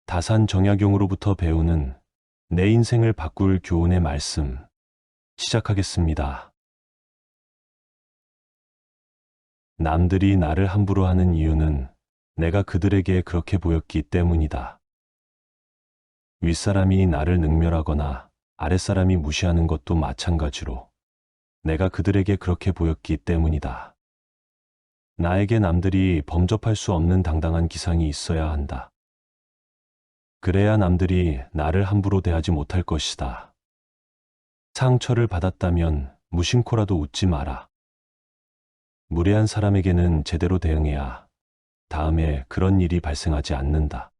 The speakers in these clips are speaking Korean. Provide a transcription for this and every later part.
다산 정약용으로부터 배우는 내 인생을 바꿀 교훈의 말씀 시작하겠습니다. 남들이 나를 함부로 하는 이유는 내가 그들에게 그렇게 보였기 때문이다. 윗사람이 나를 능멸하거나 아랫사람이 무시하는 것도 마찬가지로 내가 그들에게 그렇게 보였기 때문이다. 나에게 남들이 범접할 수 없는 당당한 기상이 있어야 한다. 그래야 남들이 나를 함부로 대하지 못할 것이다. 상처를 받았다면 무심코라도 웃지 마라. 무례한 사람에게는 제대로 대응해야 다음에 그런 일이 발생하지 않는다.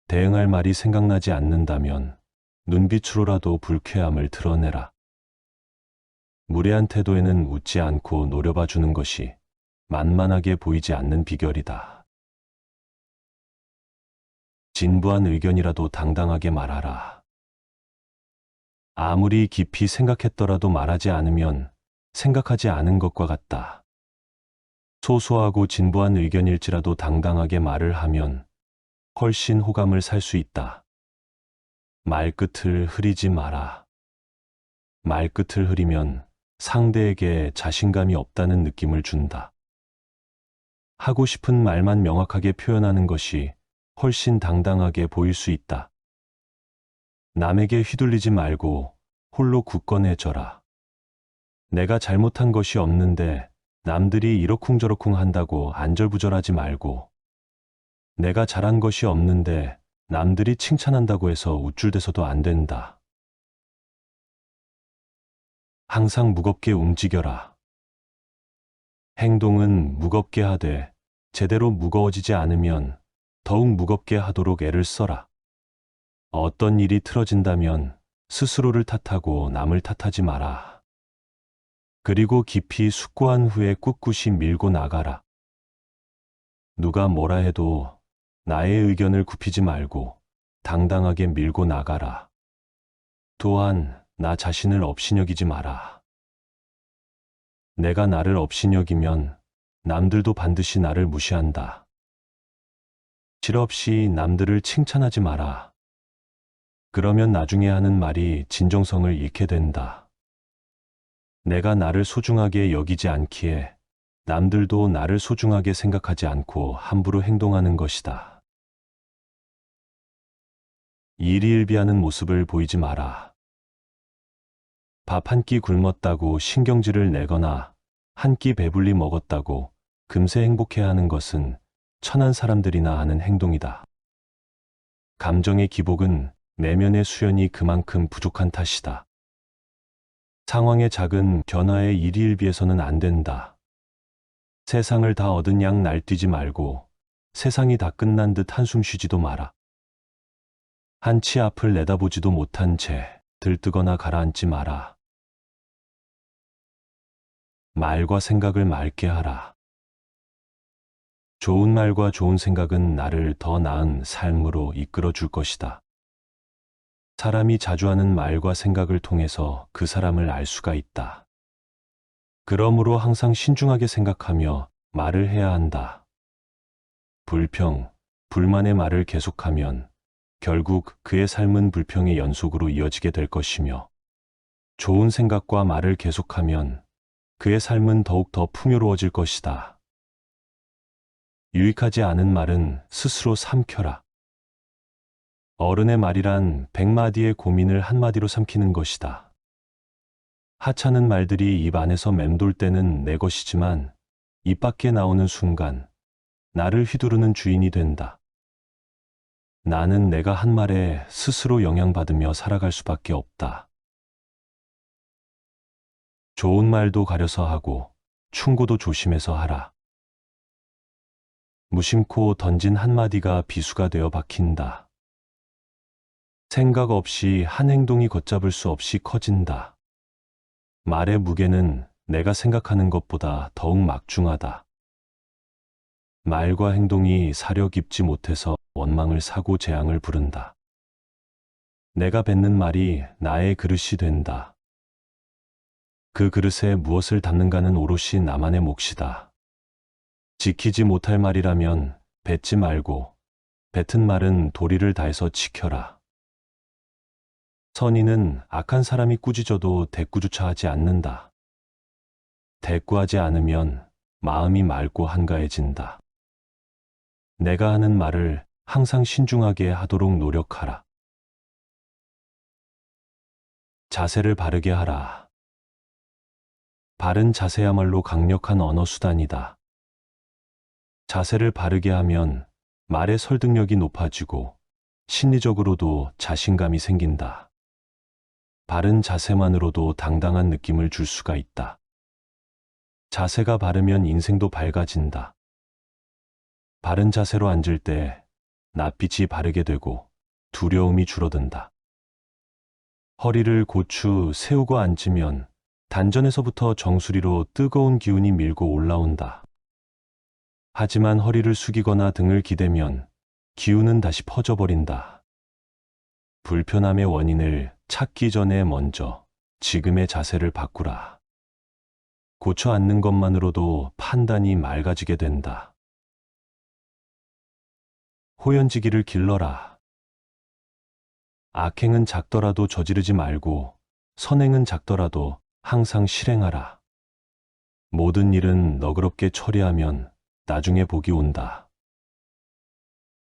대응할 말이 생각나지 않는다면 눈빛으로라도 불쾌함을 드러내라. 무례한 태도에는 웃지 않고 노려봐 주는 것이 만만하게 보이지 않는 비결이다. 진부한 의견이라도 당당하게 말하라. 아무리 깊이 생각했더라도 말하지 않으면 생각하지 않은 것과 같다. 소소하고 진부한 의견일지라도 당당하게 말을 하면 훨씬 호감을 살 수 있다. 말끝을 흐리지 마라. 말끝을 흐리면 상대에게 자신감이 없다는 느낌을 준다. 하고 싶은 말만 명확하게 표현하는 것이 훨씬 당당하게 보일 수 있다. 남에게 휘둘리지 말고 홀로 굳건해져라. 내가 잘못한 것이 없는데 남들이 이러쿵저러쿵 한다고 안절부절하지 말고, 내가 잘한 것이 없는데 남들이 칭찬한다고 해서 우쭐대서도 안 된다. 항상 무겁게 움직여라. 행동은 무겁게 하되 제대로 무거워지지 않으면 더욱 무겁게 하도록 애를 써라. 어떤 일이 틀어진다면 스스로를 탓하고 남을 탓하지 마라. 그리고 깊이 숙고한 후에 꿋꿋이 밀고 나가라. 누가 뭐라 해도 나의 의견을 굽히지 말고 당당하게 밀고 나가라. 또한 나 자신을 업신여기지 마라. 내가 나를 업신여기면 남들도 반드시 나를 무시한다. 실없이 남들을 칭찬하지 마라. 그러면 나중에 하는 말이 진정성을 잃게 된다. 내가 나를 소중하게 여기지 않기에 남들도 나를 소중하게 생각하지 않고 함부로 행동하는 것이다. 일희일비하는 모습을 보이지 마라. 밥 한 끼 굶었다고 신경질을 내거나 한 끼 배불리 먹었다고 금세 행복해하는 것은 천한 사람들이나 하는 행동이다. 감정의 기복은 내면의 수연이 그만큼 부족한 탓이다. 상황의 작은 변화에 일희일비해서는 안 된다. 세상을 다 얻은 양 날뛰지 말고 세상이 다 끝난 듯 한숨 쉬지도 마라. 한치 앞을 내다보지도 못한 채 들뜨거나 가라앉지 마라. 말과 생각을 맑게 하라. 좋은 말과 좋은 생각은 나를 더 나은 삶으로 이끌어 줄 것이다. 사람이 자주 하는 말과 생각을 통해서 그 사람을 알 수가 있다. 그러므로 항상 신중하게 생각하며 말을 해야 한다. 불평, 불만의 말을 계속하면 결국 그의 삶은 불평의 연속으로 이어지게 될 것이며, 좋은 생각과 말을 계속하면 그의 삶은 더욱 더 풍요로워질 것이다. 유익하지 않은 말은 스스로 삼켜라. 어른의 말이란 100마디의 고민을 한마디로 삼키는 것이다. 하찮은 말들이 입 안에서 맴돌 때는 내 것이지만 입 밖에 나오는 순간 나를 휘두르는 주인이 된다. 나는 내가 한 말에 스스로 영향받으며 살아갈 수밖에 없다. 좋은 말도 가려서 하고 충고도 조심해서 하라. 무심코 던진 한마디가 비수가 되어 박힌다. 생각 없이 한 행동이 걷잡을 수 없이 커진다. 말의 무게는 내가 생각하는 것보다 더욱 막중하다. 말과 행동이 사려 깊지 못해서 원망을 사고 재앙을 부른다. 내가 뱉는 말이 나의 그릇이 된다. 그 그릇에 무엇을 담는가는 오롯이 나만의 몫이다. 지키지 못할 말이라면 뱉지 말고 뱉은 말은 도리를 다해서 지켜라. 선의는 악한 사람이 꾸짖어도 대꾸조차 하지 않는다. 대꾸하지 않으면 마음이 맑고 한가해진다. 내가 하는 말을 항상 신중하게 하도록 노력하라. 자세를 바르게 하라. 바른 자세야말로 강력한 언어 수단이다. 자세를 바르게 하면 말의 설득력이 높아지고 심리적으로도 자신감이 생긴다. 바른 자세만으로도 당당한 느낌을 줄 수가 있다. 자세가 바르면 인생도 밝아진다. 바른 자세로 앉을 때 낯빛이 바르게 되고 두려움이 줄어든다. 허리를 고추 세우고 앉으면 단전에서부터 정수리로 뜨거운 기운이 밀고 올라온다. 하지만 허리를 숙이거나 등을 기대면 기운은 다시 퍼져버린다. 불편함의 원인을 찾기 전에 먼저 지금의 자세를 바꾸라. 고쳐 앉는 것만으로도 판단이 맑아지게 된다. 호연지기를 길러라. 악행은 작더라도 저지르지 말고 선행은 작더라도 항상 실행하라. 모든 일은 너그럽게 처리하면 나중에 복이 온다.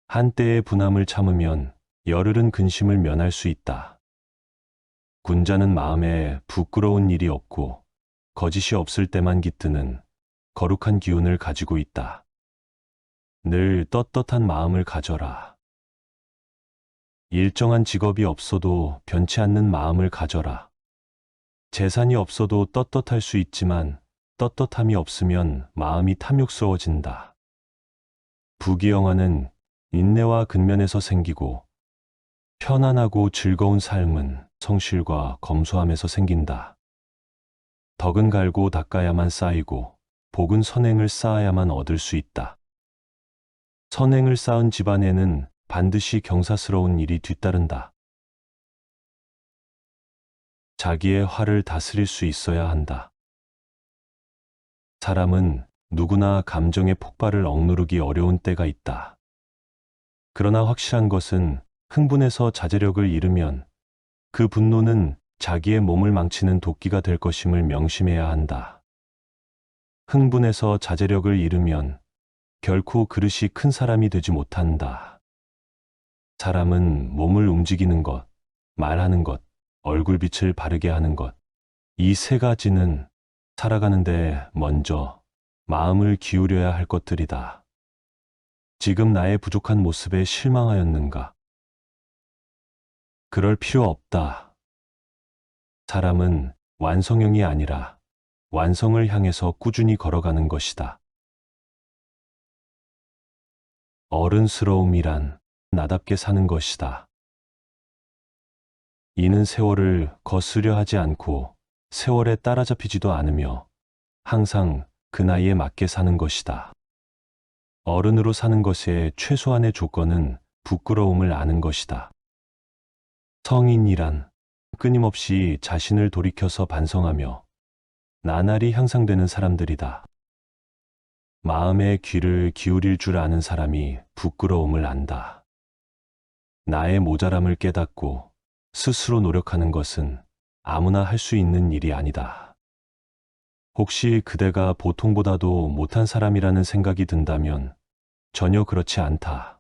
한때의 분함을 참으면 열흘은 근심을 면할 수 있다. 군자는 마음에 부끄러운 일이 없고 거짓이 없을 때만 깃드는 거룩한 기운을 가지고 있다. 늘 떳떳한 마음을 가져라. 일정한 직업이 없어도 변치 않는 마음을 가져라. 재산이 없어도 떳떳할 수 있지만 떳떳함이 없으면 마음이 탐욕스러워진다. 부귀영화는 인내와 근면에서 생기고 편안하고 즐거운 삶은 성실과 검소함에서 생긴다. 덕은 갈고 닦아야만 쌓이고 복은 선행을 쌓아야만 얻을 수 있다. 선행을 쌓은 집안에는 반드시 경사스러운 일이 뒤따른다. 자기의 화를 다스릴 수 있어야 한다. 사람은 누구나 감정의 폭발을 억누르기 어려운 때가 있다. 그러나 확실한 것은 흥분해서 자제력을 잃으면 그 분노는 자기의 몸을 망치는 도끼가 될 것임을 명심해야 한다. 흥분해서 자제력을 잃으면 결코 그릇이 큰 사람이 되지 못한다. 사람은 몸을 움직이는 것, 말하는 것, 얼굴빛을 바르게 하는 것, 이 세 가지는 살아가는데 먼저 마음을 기울여야 할 것들이다. 지금 나의 부족한 모습에 실망하였는가? 그럴 필요 없다. 사람은 완성형이 아니라 완성을 향해서 꾸준히 걸어가는 것이다. 어른스러움이란 나답게 사는 것이다. 이는 세월을 거스려 하지 않고 세월에 따라잡히지도 않으며 항상 그 나이에 맞게 사는 것이다. 어른으로 사는 것의 최소한의 조건은 부끄러움을 아는 것이다. 성인이란 끊임없이 자신을 돌이켜서 반성하며 나날이 향상되는 사람들이다. 마음의 귀를 기울일 줄 아는 사람이 부끄러움을 안다. 나의 모자람을 깨닫고 스스로 노력하는 것은 아무나 할 수 있는 일이 아니다. 혹시 그대가 보통보다도 못한 사람이라는 생각이 든다면 전혀 그렇지 않다.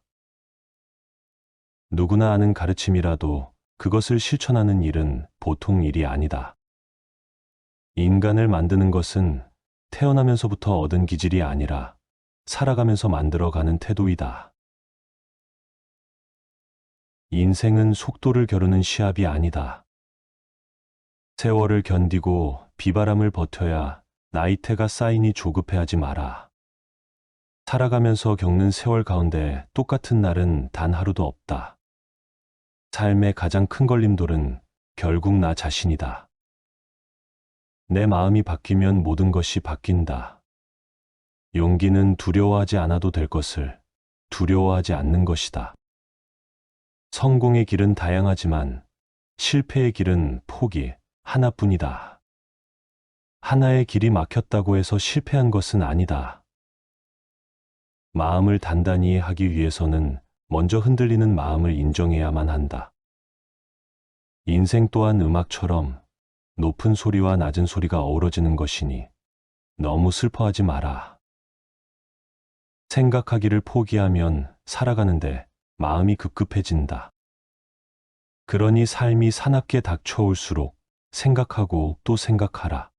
누구나 아는 가르침이라도 그것을 실천하는 일은 보통 일이 아니다. 인간을 만드는 것은 태어나면서부터 얻은 기질이 아니라 살아가면서 만들어가는 태도이다. 인생은 속도를 겨루는 시합이 아니다. 세월을 견디고 비바람을 버텨야 나이테가 쌓이니 조급해하지 마라. 살아가면서 겪는 세월 가운데 똑같은 날은 단 하루도 없다. 삶의 가장 큰 걸림돌은 결국 나 자신이다. 내 마음이 바뀌면 모든 것이 바뀐다. 용기는 두려워하지 않아도 될 것을 두려워하지 않는 것이다. 성공의 길은 다양하지만 실패의 길은 폭이 하나뿐이다. 하나의 길이 막혔다고 해서 실패한 것은 아니다. 마음을 단단히 하기 위해서는 먼저 흔들리는 마음을 인정해야만 한다. 인생 또한 음악처럼 높은 소리와 낮은 소리가 어우러지는 것이니 너무 슬퍼하지 마라. 생각하기를 포기하면 살아가는데 마음이 급급해진다. 그러니 삶이 사납게 닥쳐올수록 생각하고 또 생각하라.